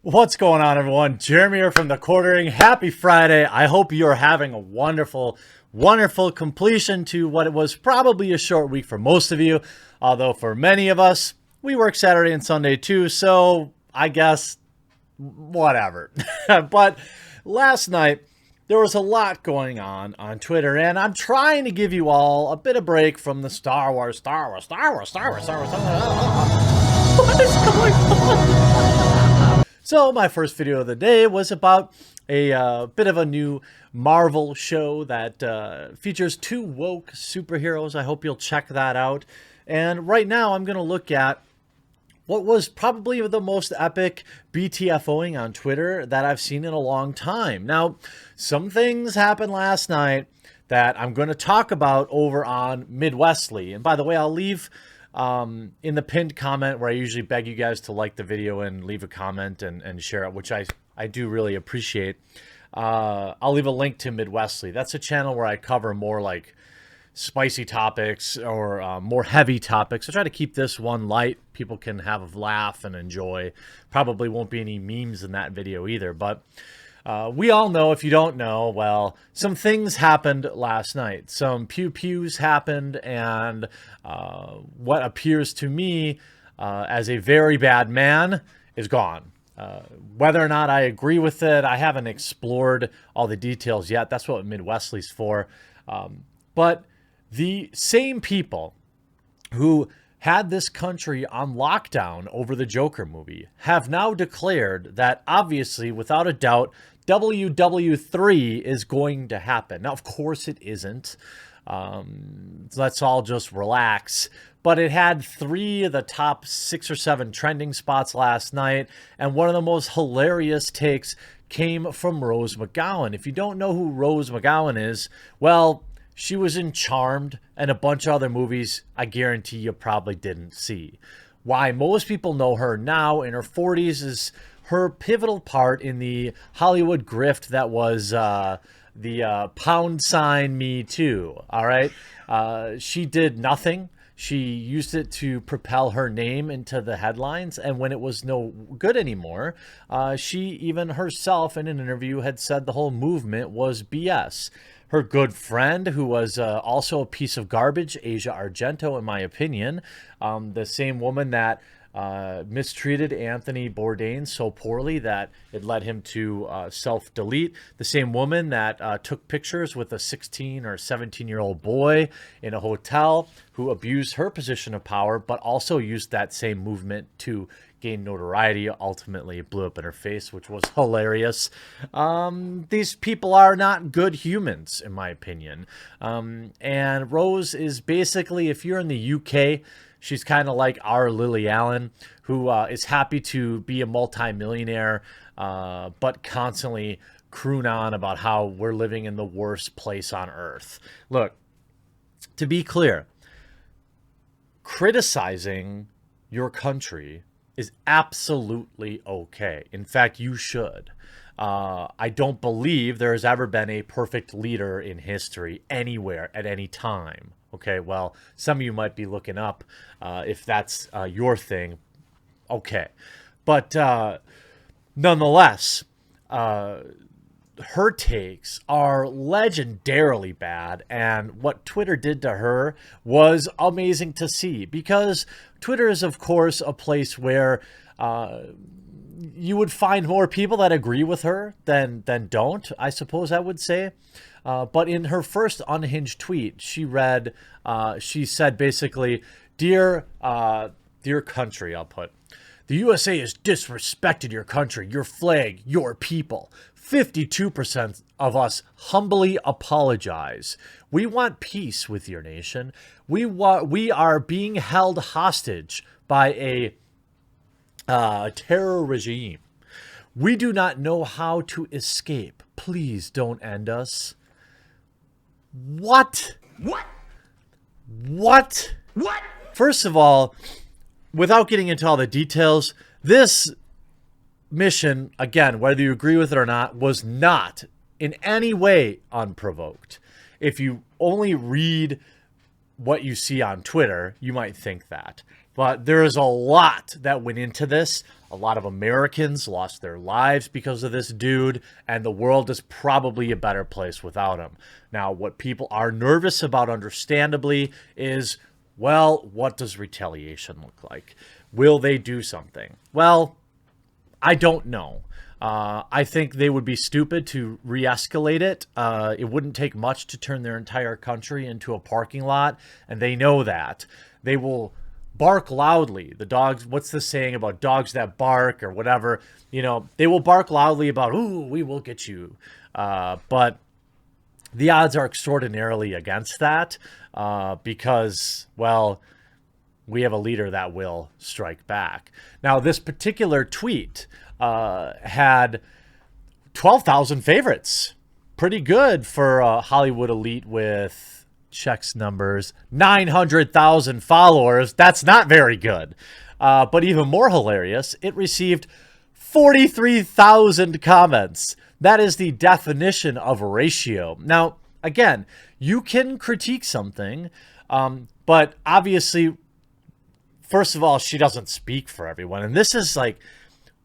What's going on, everyone? Jeremy here from The Quartering. Happy Friday. I hope you're having a wonderful, wonderful completion to what it was probably a short week for most of you. Although for many of us, we work Saturday and Sunday too, so I guess whatever. But last night, there was a lot going on Twitter, and I'm trying to give you all a bit of break from the Star Wars. What is going on? So my first video of the day was about a bit of a new Marvel show that features two woke superheroes. I hope you'll check that out. And right now I'm going to look at what was probably the most epic BTFOing on Twitter that I've seen in a long time. Now, some things happened last night that I'm going to talk about over on Midwestly. And by the way, I'll leave in the pinned comment where I usually beg you guys to like the video and leave a comment and share it, which I do really appreciate. I'll leave a link to Midwestly. That's a channel where I cover more like spicy topics or more heavy topics. I try to keep this one light. People can have a laugh and enjoy. Probably won't be any memes in that video either, but we all know, if you don't know, well, some things happened last night. Some pew-pews happened, and what appears to me as a very bad man is gone. Whether or not I agree with it, I haven't explored all the details yet. That's what Midwestly's for. But the same people who had this country on lockdown over the Joker movie have now declared that, obviously, without a doubt, WW3 is going to happen. Now, of course it isn't. Let's all just relax. But it had 3 of the top 6 or 7 trending spots last night. And one of the most hilarious takes came from Rose McGowan. If you don't know who Rose McGowan is, well, she was in Charmed and a bunch of other movies I guarantee you probably didn't see. Why most people know her now in her 40s is her pivotal part in the Hollywood grift that was the pound sign Me Too. All right. She did nothing. She used it to propel her name into the headlines. And when it was no good anymore, she even herself in an interview had said the whole movement was BS. Her good friend, who was also a piece of garbage, Asia Argento, in my opinion, the same woman that mistreated Anthony Bourdain so poorly that it led him to self-delete. The same woman that took pictures with a 16 or 17-year-old boy in a hotel, who abused her position of power, but also used that same movement to gain notoriety. Ultimately, it blew up in her face, which was hilarious. These people are not good humans, in my opinion. And Rose is basically, if you're in the UK, she's kind of like our Lily Allen, who is happy to be a multimillionaire, but constantly croon on about how we're living in the worst place on earth. Look, to be clear, criticizing your country is absolutely okay. In fact, you should. I don't believe there has ever been a perfect leader in history anywhere at any time. Okay, well, some of you might be looking up if that's your thing. Okay. But nonetheless, her takes are legendarily bad, and what Twitter did to her was amazing to see, because Twitter is, of course, a place where you would find more people that agree with her than don't, I suppose I would say. But in her first unhinged tweet, she said basically, dear country, I'll put, the USA has disrespected your country, your flag, your people. 52% of us humbly apologize. We want peace with your nation. We are being held hostage by a terror regime. We do not know how to escape. Please don't end us. What? First of all, without getting into all the details, this mission, again, whether you agree with it or not, was not in any way unprovoked. If you only read what you see on Twitter, you might think that. But there is a lot that went into this. A lot of Americans lost their lives because of this dude, and the world is probably a better place without him. Now, what people are nervous about, understandably, is, well, what does retaliation look like? Will they do something? Well, I don't know. I think they would be stupid to re-escalate it. It wouldn't take much to turn their entire country into a parking lot, and they know that. They will bark loudly. The dogs, what's the saying about dogs that bark or whatever? You know, they will bark loudly about, ooh, we will get you. But the odds are extraordinarily against that because, well, we have a leader that will strike back. Now, this particular tweet had 12,000 favorites. Pretty good for a Hollywood elite with, checks numbers, 900,000 followers. That's not very good. But even more hilarious, it received 43,000 comments. That is the definition of a ratio. Now, again, you can critique something, but obviously, first of all, she doesn't speak for everyone. And this is like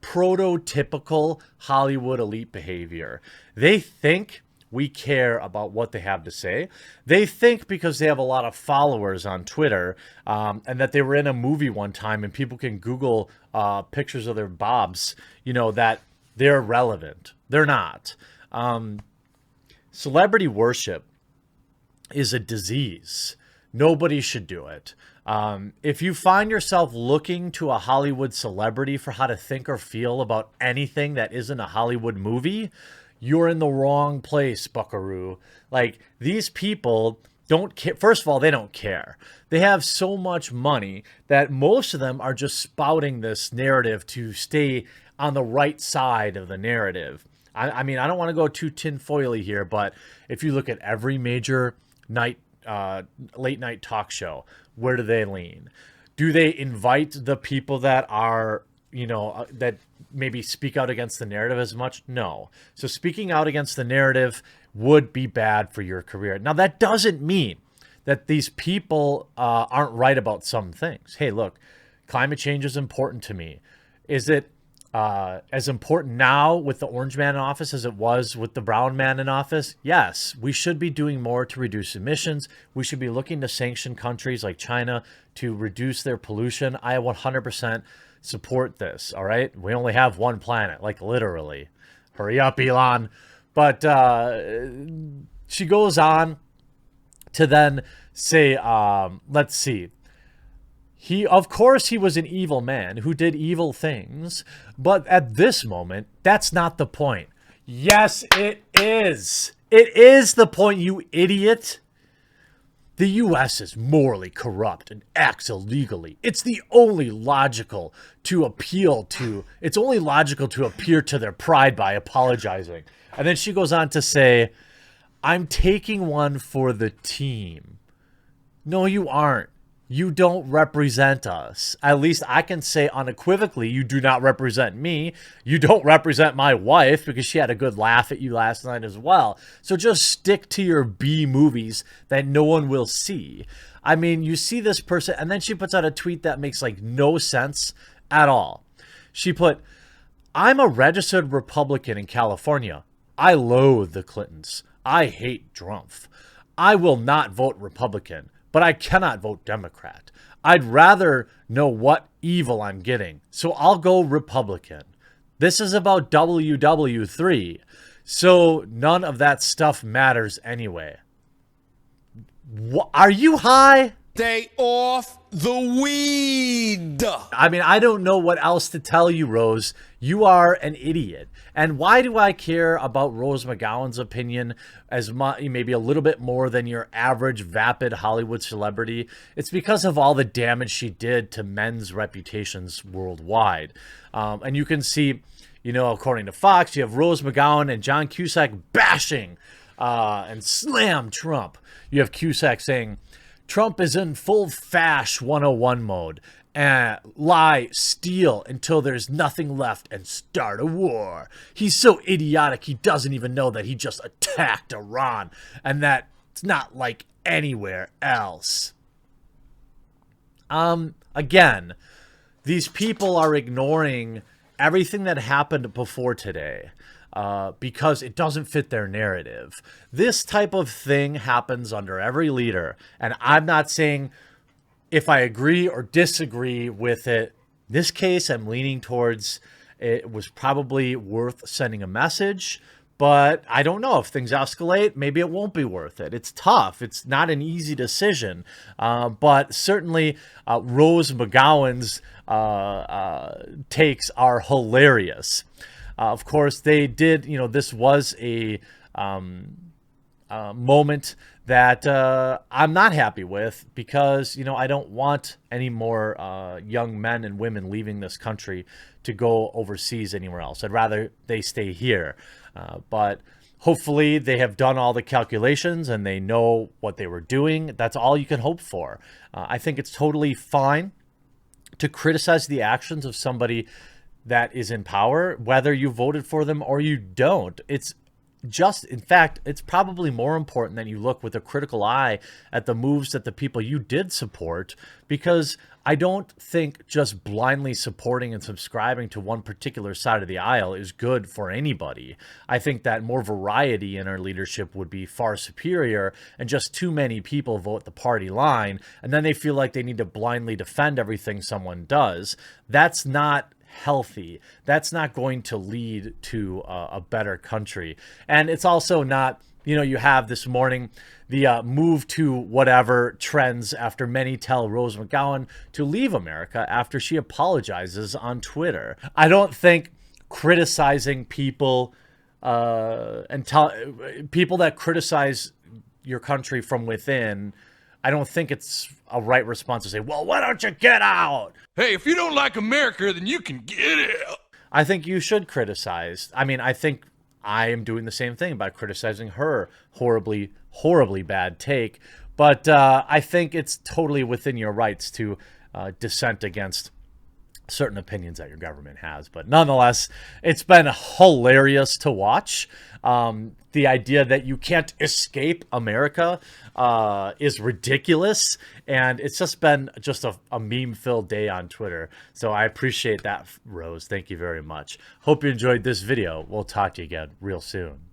prototypical Hollywood elite behavior. They think we care about what they have to say. They think because they have a lot of followers on Twitter and that they were in a movie one time and people can Google pictures of their bobs, you know, that they're relevant. They're not. Celebrity worship is a disease. Nobody should do it. If you find yourself looking to a Hollywood celebrity for how to think or feel about anything that isn't a Hollywood movie, you're in the wrong place, buckaroo. Like, these people don't care. First of all, they don't care. They have so much money that most of them are just spouting this narrative to stay on the right side of the narrative. I mean, I don't want to go too tinfoily here, but if you look at every major late night talk show, where do they lean? Do they invite the people that are, you know, that maybe speak out against the narrative as much? No. So speaking out against the narrative would be bad for your career. Now, that doesn't mean that these people aren't right about some things. Hey, look, climate change is important to me. Is it as important now with the orange man in office as it was with the brown man in office? Yes, we should be doing more to reduce emissions. We should be looking to sanction countries like China to reduce their pollution. I 100% support this, all right? We only have one planet, like literally. Hurry up, Elon. But she goes on to then say, let's see. Of course, he was an evil man who did evil things, but at this moment, that's not the point. Yes, it is. It is the point, you idiot. The U.S. is morally corrupt and acts illegally. It's only logical to appear to their pride by apologizing. And then she goes on to say, I'm taking one for the team. No, you aren't. You don't represent us. At least I can say unequivocally, you do not represent me. You don't represent my wife because she had a good laugh at you last night as well. So just stick to your B movies that no one will see. I mean, you see this person, and then she puts out a tweet that makes like no sense at all. She put, I'm a registered Republican in California. I loathe the Clintons. I hate Trump. I will not vote Republican, but I cannot vote Democrat. I'd rather know what evil I'm getting, so I'll go Republican. This is about WW3, so none of that stuff matters anyway. Are you high? Stay off the weed. I mean, I don't know what else to tell you, Rose. You are an idiot. And why do I care about Rose McGowan's opinion as much, maybe a little bit more than your average vapid Hollywood celebrity? It's because of all the damage she did to men's reputations worldwide. And you can see, you know, according to Fox, you have Rose McGowan and John Cusack bashing and slam Trump. You have Cusack saying, Trump is in full Fash 101 mode. Lie, steal until there's nothing left and start a war. He's so idiotic he doesn't even know that he just attacked Iran and that it's not like anywhere else. Again, these people are ignoring everything that happened before today because it doesn't fit their narrative. This type of thing happens under every leader. And I'm not saying if I agree or disagree with it. In this case, I'm leaning towards it was probably worth sending a message. But I don't know if things escalate. Maybe it won't be worth it. It's tough. It's not an easy decision. But certainly Rose McGowan's takes are hilarious. Of course, they did, this was a moment that I'm not happy with because, I don't want any more young men and women leaving this country to go overseas anywhere else. I'd rather they stay here. But hopefully they have done all the calculations and they know what they were doing. That's all you can hope for. I think it's totally fine to criticize the actions of somebody that is in power, whether you voted for them or you don't. In fact, it's probably more important that you look with a critical eye at the moves that the people you did support, because I don't think just blindly supporting and subscribing to one particular side of the aisle is good for anybody. I think that more variety in our leadership would be far superior, and just too many people vote the party line, and then they feel like they need to blindly defend everything someone does. That's not healthy. That's not going to lead to a better country. And it's also not, you have this morning the move to whatever trends after many tell Rose McGowan to leave America after she apologizes on Twitter. I don't think criticizing people people that criticize your country from within, I don't think it's a right response to say, well, why don't you get out? Hey, if you don't like America, then you can get out. I think you should criticize. I mean, I think I am doing the same thing by criticizing her horribly, horribly bad take. But I think it's totally within your rights to dissent against certain opinions that your government has. But nonetheless, it's been hilarious to watch. The idea that you can't escape America is ridiculous. And it's just been a meme-filled day on Twitter. So I appreciate that, Rose. Thank you very much. Hope you enjoyed this video. We'll talk to you again real soon.